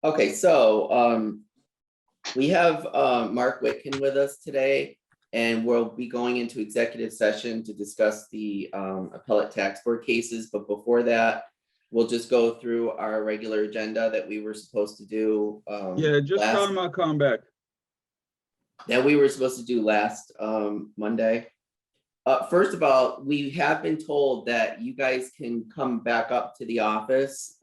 Okay, so we have Mark Whitkin with us today, and we'll be going into executive session to discuss the appellate tax board cases. But before that, we'll just go through our regular agenda that we were supposed to do. Yeah, just tell him I'll come back. That we were supposed to do last Monday. First of all, we have been told that you guys can come back up to the office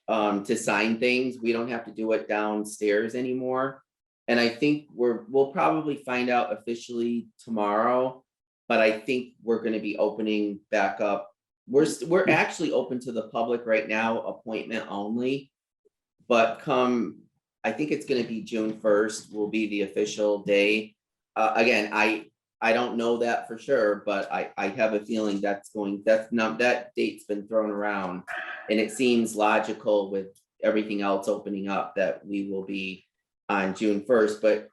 to sign things. We don't have to do it downstairs anymore. And I think we'll probably find out officially tomorrow, but I think we're going to be opening back up. We're actually open to the public right now, appointment only. But I think it's going to be June 1st will be the official day. Again, I don't know that for sure, but I have a feeling that date's been thrown around, and it seems logical with everything else opening up that we will be on June 1st. But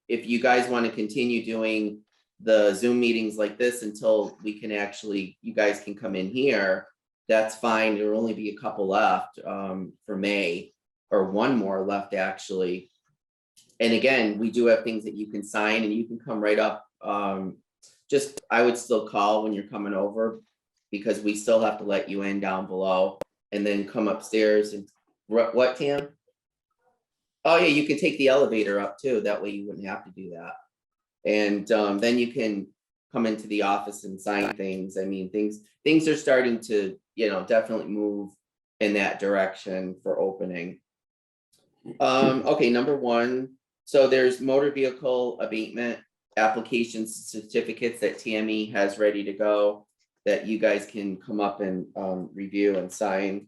if you guys want to continue doing the Zoom meetings like this until we can you guys can come in here, that's fine. There will only be a couple left for May, or one more left actually. And again, we do have things that you can sign, and you can come right up. I would still call when you're coming over, because we still have to let you in down below, and then come upstairs. And what, Tam? Oh yeah, you can take the elevator up too. That way you wouldn't have to do that. And then you can come into the office and sign things. I mean, things are starting to, definitely move in that direction for opening. Okay, number one. So there's motor vehicle abatement application certificates that Tammy has ready to go, that you guys can come up and review and sign.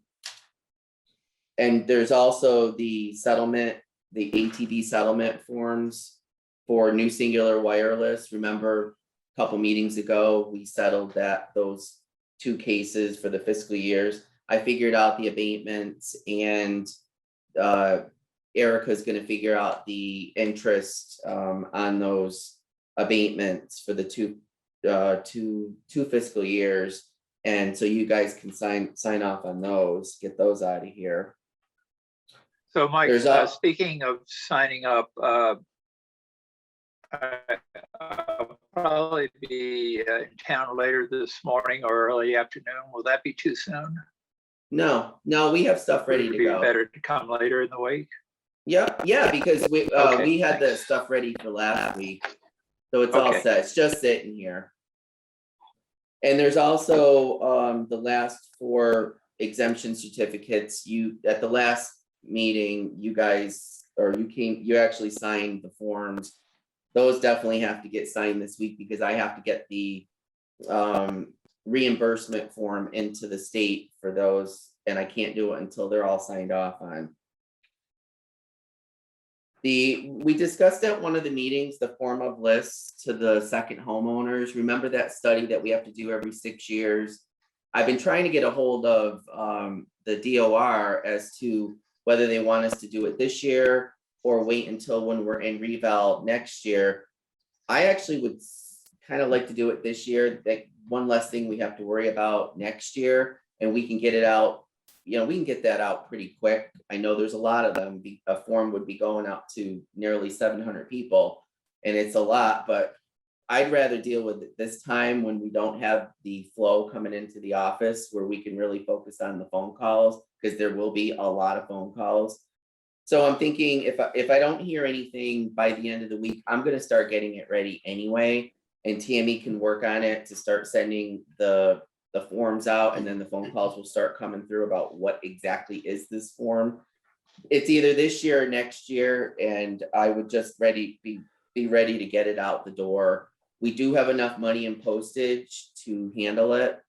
And there's also the settlement, the ATV settlement forms for New Singular Wireless. Remember, a couple meetings ago, we settled those two cases for the fiscal years. I figured out the abatements, and Erica's going to figure out the interest on those abatements for the two fiscal years. And so you guys can sign off on those, get those out of here. So Mike, speaking of signing up, I'll probably be in town later this morning or early afternoon. Will that be too soon? No, we have stuff ready to go. Better to come later in the week. Yeah, because we Okay, we had thanks. the stuff ready for last week, so it's all Okay. set. It's just sitting here. And there's also the last 4 exemption certificates. At the last meeting, you actually signed the forms. Those definitely have to get signed this week, because I have to get the reimbursement form into the state for those, and I can't do it until they're all signed off on. We discussed at one of the meetings the form of lists to the second homeowners. Remember that study that we have to do every 6 years? I've been trying to get a hold of the DOR as to whether they want us to do it this year or wait until when we're in reval next year. I actually would kind of like to do it this year. That one less thing we have to worry about next year, and we can get it out. We can get that out pretty quick. I know there's a lot of them. A form would be going out to nearly 700 people, and it's a lot, but I'd rather deal with it this time when we don't have the flow coming into the office, where we can really focus on the phone calls, because there will be a lot of phone calls. So I'm thinking if I don't hear anything by the end of the week, I'm going to start getting it ready anyway, and Tammy can work on it to start sending the forms out, and then the phone calls will start coming through about what exactly is this form. It's either this year or next year, and I would just be ready to get it out the door. We do have enough money in postage to handle it.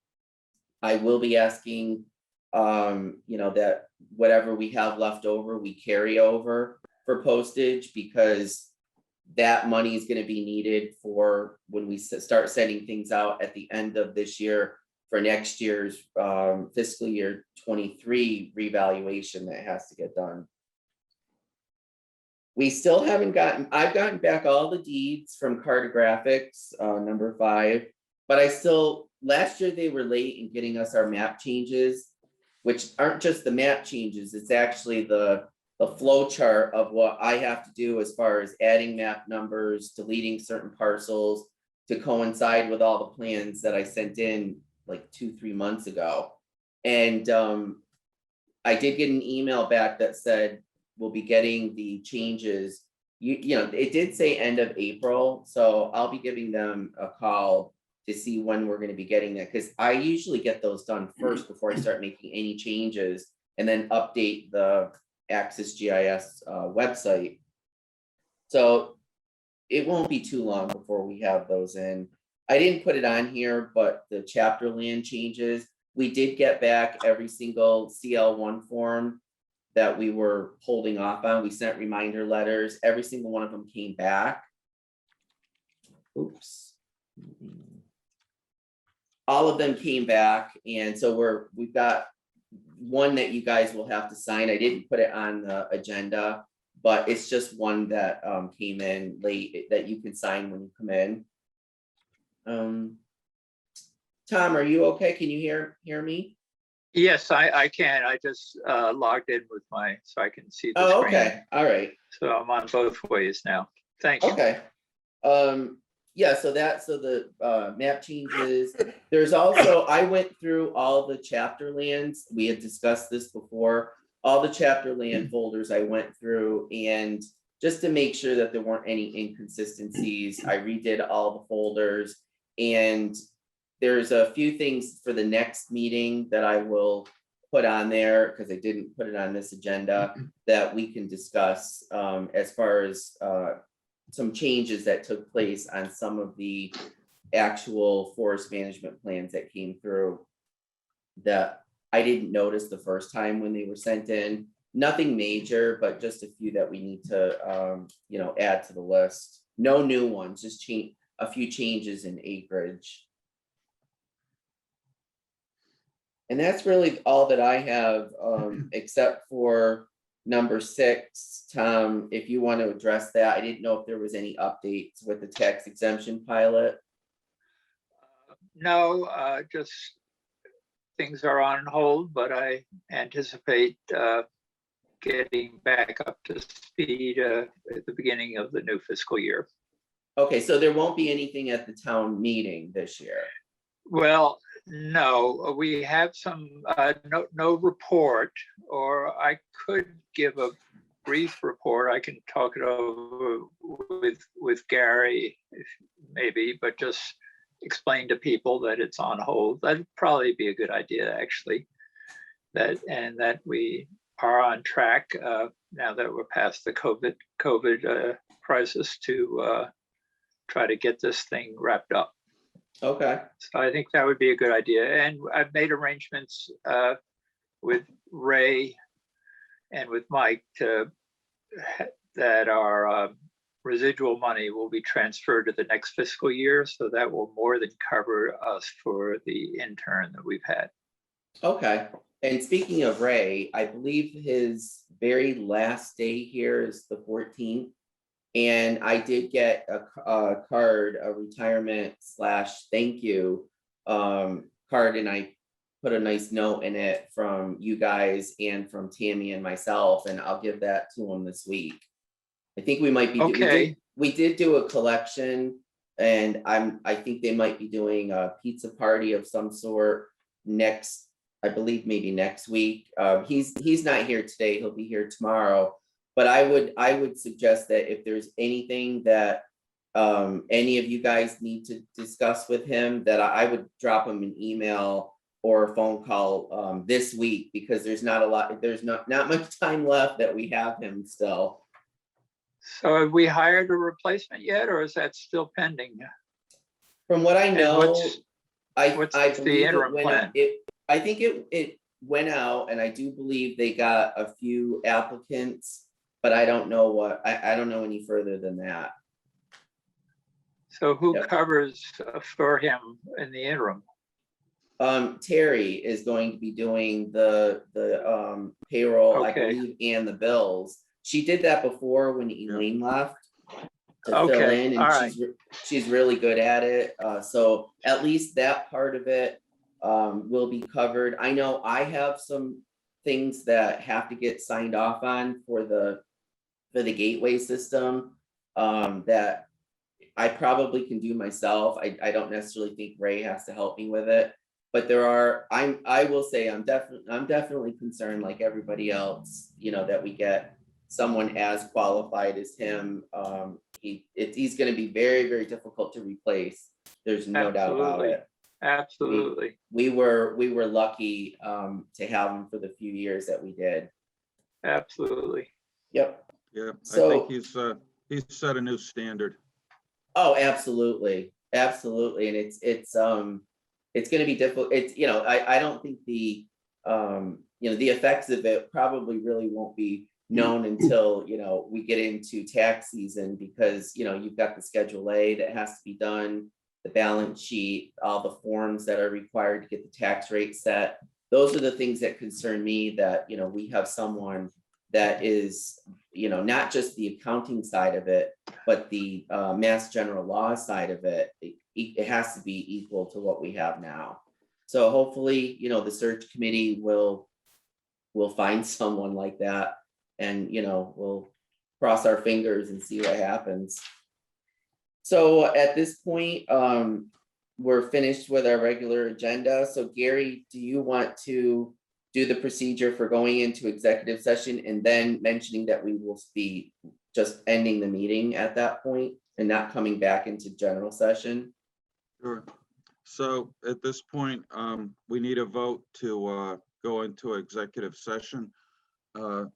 I will be asking that whatever we have left over, we carry over for postage, because that money is going to be needed for when we start sending things out at the end of this year for next year's fiscal year 23 revaluation that has to get done. We still haven't I've gotten back all the deeds from Cartographics, number 5, but last year they were late in getting us our map changes, which aren't just the map changes, it's actually the the flow chart of what I have to do as far as adding map numbers, deleting certain parcels to coincide with all the plans that I sent in like 2-3 months ago. And I did get an email back that said we'll be getting the changes. You know, it did say end of April, so I'll be giving them a call to see when we're gonna be getting that, because I usually get those done first before I start making any changes, and then update the Access GIS website. So it won't be too long before we have those in. I didn't put it on here, but the chapter land changes, we did get back every single CL1 form that we were holding off on. We sent reminder letters. Every single one of them came back. Oops. All of them came back, and so we've got one that you guys will have to sign. I didn't put it on the agenda, but it's just one that came in late that you can sign when you come in. Tom, are you okay? Can you hear me? Yes, I can. I just logged in with so I can see the Oh, screen. okay. All right. So I'm on both ways now. Thanks. Okay. Yeah, so the map changes. There's also, I went through all the chapter lands. We had discussed this before. All the chapter land folders I went through, and just to make sure that there weren't any inconsistencies, I redid all the folders. And there's a few things for the next meeting that I will put on there, because I didn't put it on this agenda, that we can discuss as far as some changes that took place on some of the actual forest management plans that came through that I didn't notice the first time when they were sent in. Nothing major, but just a few that we need to, you know, add to the list. No new ones, just a few changes in acreage. And that's really all that I have, except for number 6. Tom, if you want to address that, I didn't know if there was any updates with the tax exemption pilot. No, just things are on hold, but I anticipate getting back up to speed at the beginning of the new fiscal year. Okay, so there won't be anything at the town meeting this year. Well, no, we have some no report, or I could give a brief report. I can talk it over with Gary, maybe, but just explain to people that it's on hold. That'd probably be a good idea, actually. That we are on track now that we're past the COVID crisis to try to get this thing wrapped up. Okay. So I think that would be a good idea. And I've made arrangements with Ray and with Mike that our residual money will be transferred to the next fiscal year. So that will more than cover us for the intern that we've had. Okay. And speaking of Ray, I believe his very last day here is the 14th. And I did get a card, a retirement / thank you card, and I put a nice note in it from you guys and from Tammy and myself, and I'll give that to him this week. I think we might be okay. We did do a collection, and I think they might be doing a pizza party of some sort next, I believe maybe next week. He's not here today, he'll be here tomorrow. But I would suggest that if there's anything that any of you guys need to discuss with him, that I would drop him an email or a phone call this week, because there's not much time left that we have him still. So have we hired a replacement yet, or is that still pending? From what I know, I what's believe the interim plan? I think it went out, and I do believe they got a few applicants, but I don't know I don't know any further than that. So who Yep. covers for him in the interim? Terry is going to be doing the payroll, I Okay. believe, and the bills. She did that before when Elaine left to fill Okay, in, all and right. she's really good at it. So at least that part of it will be covered. I know I have some things that have to get signed off on for the gateway system, that I probably can do myself. I don't necessarily think Ray has to help me with it. But I will say, I'm definitely concerned, like everybody else, that we get someone as qualified as him. He's gonna be very, very difficult to replace. There's no doubt about Absolutely. it. Absolutely. We were lucky to have him for the few years that we did. Absolutely. Yep. Yeah, I So- think he's set a new standard. Oh, absolutely, absolutely, and it's gonna be difficult. It's, I don't think the effects of it probably really won't be known until, we get into tax season, because, you've got the Schedule A that has to be done, the balance sheet, all the forms that are required to get the tax rate set. Those are the things that concern me, that, we have someone that is, not just the accounting side of it, but the mass general law side of it. It has to be equal to what we have now. So hopefully, the search committee will find someone like that, and, we'll cross our fingers and see what happens. So at this point, we're finished with our regular agenda. So Gary, do you want to do the procedure for going into executive session and then mentioning that we will be just ending the meeting at that point and not coming back into general session? Sure. So at this point, we need a vote to go into executive session. I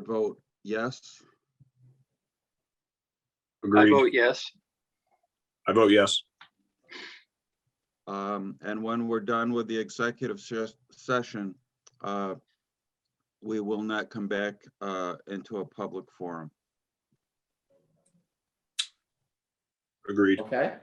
vote yes. I Agreed. vote yes. I vote yes. And when we're done with the executive session, we will not come back into a public forum. Agreed. Okay,